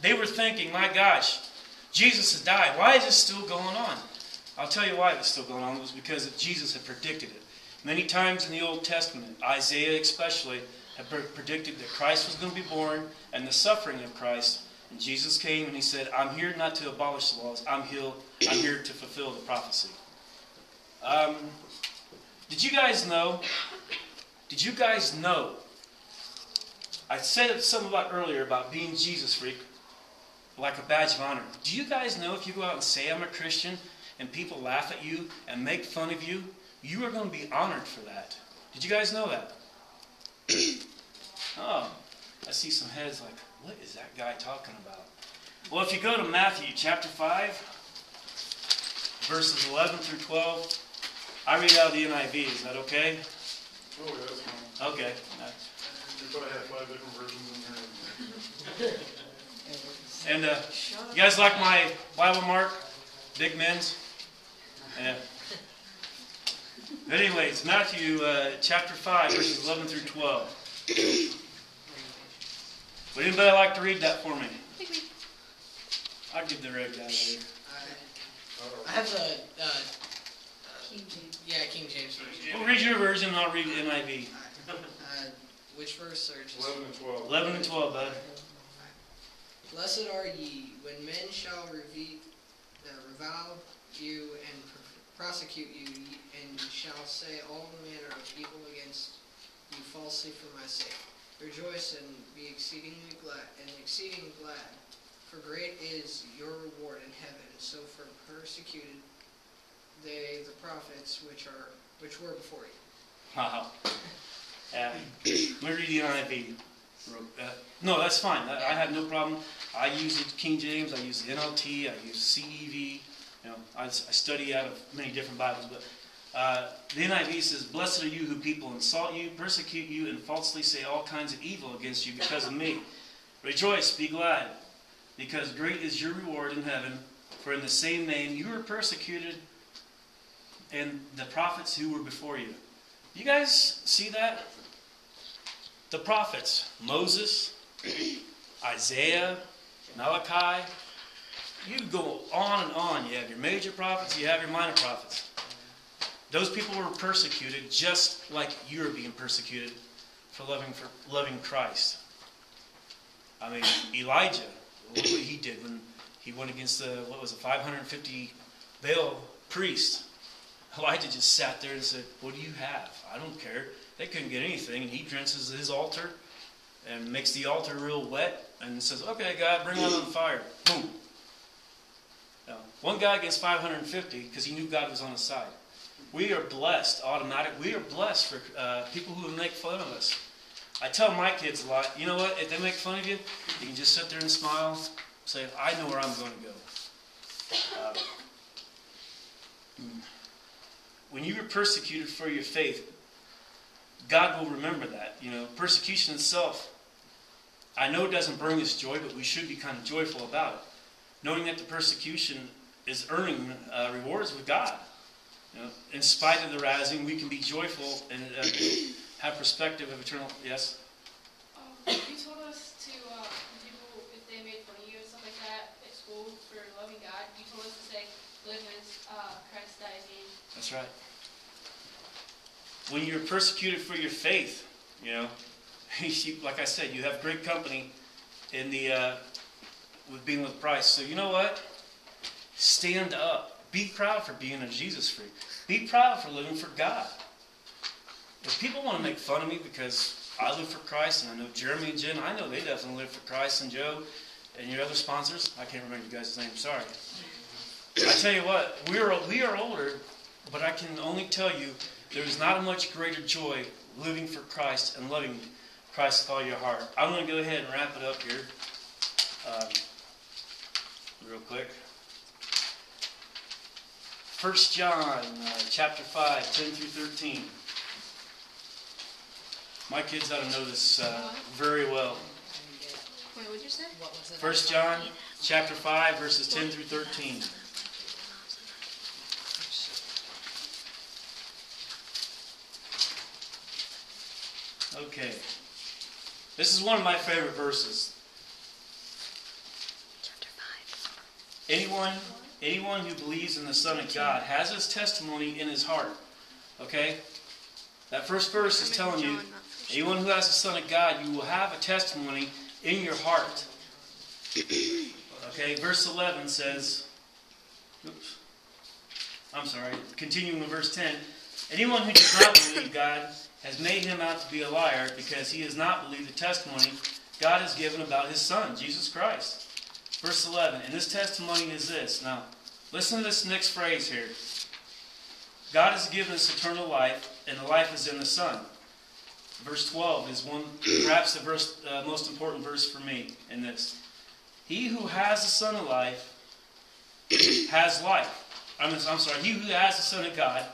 they were thinking, my gosh, Jesus had died. Why is this still going on? I'll tell you why it was still going on. It was because Jesus had predicted it. Many times in the Old Testament, Isaiah especially, had predicted that Christ was going to be born and the suffering of Christ. And Jesus came and he said, I'm here not to abolish the laws. I'm here to fulfill the prophecy. Did you guys know? I said something about earlier about being Jesusfreak, like a badge of honor. Do you guys know if you go out and say I'm a Christian and people laugh at you and make fun of you, you are going to be honored for that? Did you guys know that? Oh, I see some heads like, what is that guy talking about? Well, if you go to Matthew chapter 5, verses 11 through 12, I read out of the NIV. Is that okay? Oh, yeah, that's fine. Okay. You probably have 5 different versions in here. And you guys like my Bible mark? Big men's? Yeah. But anyways, Matthew chapter 5, verses 11 through 12. Would anybody like to read that for me? I'll give the red guy later. I have the King James version. Well, read your version and I'll read NIV. Which verse? Or just 11 and 12. 11 and 12, bud. Blessed are ye when men shall revile you and persecute you, and shall say all manner of evil against you falsely for my sake. Rejoice and be exceeding glad, for great is your reward in heaven. So for persecuted they the prophets which were before you. Wow. Let me read the NIV. No, that's fine. I have no problem. I use the King James. I use the NLT. I use CEV. I study out of many different Bibles, but the NIV says, "Blessed are you who people insult you, persecute you, and falsely say all kinds of evil against you because of me. Rejoice, be glad, because great is your reward in heaven. For in the same name you were persecuted, and the prophets who were before you." You guys see that? The prophets, Moses, Isaiah, Malachi. You go on and on. You have your major prophets, you have your minor prophets. Those people were persecuted just like you're being persecuted for loving Christ. I mean, Elijah, look what he did when he went against the 550 Baal priests. Elijah just sat there and said, "What do you have? I don't care." They couldn't get anything, and he drenches his altar and makes the altar real wet and says, "Okay, God, bring on the fire." Boom. Now, one guy against 550 because he knew God was on his side. We are blessed, we are blessed for people who make fun of us. I tell my kids a lot, you know what, if they make fun of you, you can just sit there and smile, say, I know where I'm going to go. When you are persecuted for your faith, God will remember that. Persecution itself, I know it doesn't bring us joy, but we should be kind of joyful about it. Knowing that the persecution is earning rewards with God. In spite of the rising, we can be joyful and have perspective of eternal. Yes? You told us to, people, if they made fun of you and stuff like that at school for loving God, you told us to say, live as Christ died in. That's right. When you're persecuted for your faith, like I said, you have great company in with being with Christ. So you know what? Stand up. Be proud for being a Jesusfreak. Be proud for living for God. If people want to make fun of me because I live for Christ, and I know Jeremy and Jen, I know they definitely live for Christ, and Joe, and your other sponsors, I can't remember you guys' names, sorry. I tell you what, we are older, but I can only tell you there is not a much greater joy living for Christ and loving Christ with all your heart. I'm going to go ahead and wrap it up here real quick. 1 John chapter 5, 10 through 13. My kids ought to know this very well. Wait, what'd you say? 1 John chapter 5, verses 10 through 13. Okay. This is one of my favorite verses. Anyone who believes in the Son of God has his testimony in his heart. Okay? That first verse is telling you, anyone who has the Son of God, you will have a testimony in your heart. Okay, verse 11 says, continuing in verse 10, anyone who does not believe God has made him out to be a liar, because he has not believed the testimony God has given about his Son, Jesus Christ. Verse 11, and this testimony is this. Now, listen to this next phrase here. God has given us eternal life, and the life is in the Son. Verse 12 is perhaps the most important verse for me in this. He who has the Son of life has life. He who has the Son of God,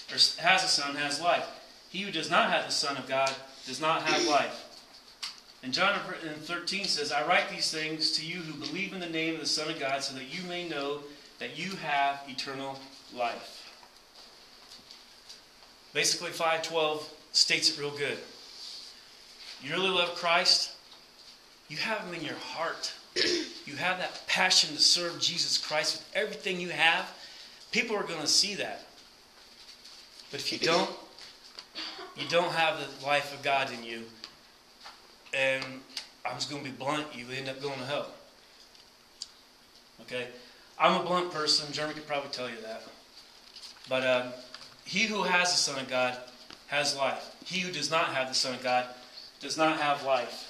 or has the Son, has life. He who does not have the Son of God does not have life. And John 13 says, I write these things to you who believe in the name of the Son of God, so that you may know that you have eternal life. Basically, 5:12 states it real good. You really love Christ? You have him in your heart. You have that passion to serve Jesus Christ with everything you have. People are going to see that. But if you don't have the life of God in you. And I'm just going to be blunt, you end up going to hell. Okay? I'm a blunt person. Jeremy could probably tell you that. But he who has the Son of God has life. He who does not have the Son of God does not have life.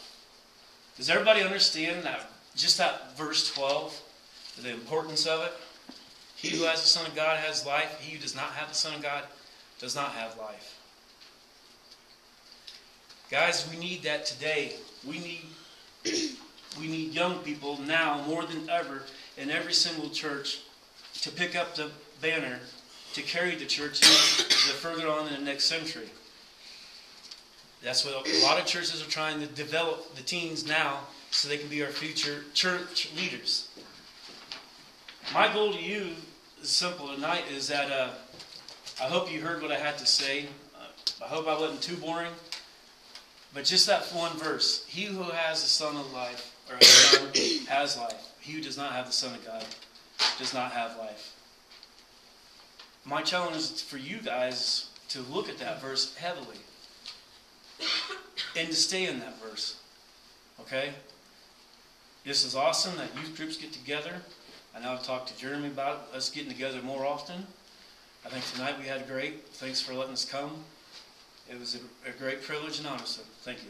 Does everybody understand that? Just that verse 12, the importance of it? He who has the Son of God has life. He who does not have the Son of God does not have life. Guys, we need that today. We need young people now more than ever in every single church to pick up the banner to carry the church further on in the next century. That's what a lot of churches are trying to develop the teens now so they can be our future church leaders. My goal to you is simple tonight is that I hope you heard what I had to say. I hope I wasn't too boring. But just that one verse, he who has the Son of life, or Son has life. He who does not have the Son of God does not have life. My challenge is for you guys to look at that verse heavily and to stay in that verse. Okay? This is awesome that youth groups get together. I know I've talked to Jeremy about us getting together more often. I think tonight we had great. Thanks for letting us come. It was a great privilege and honor, so thank you.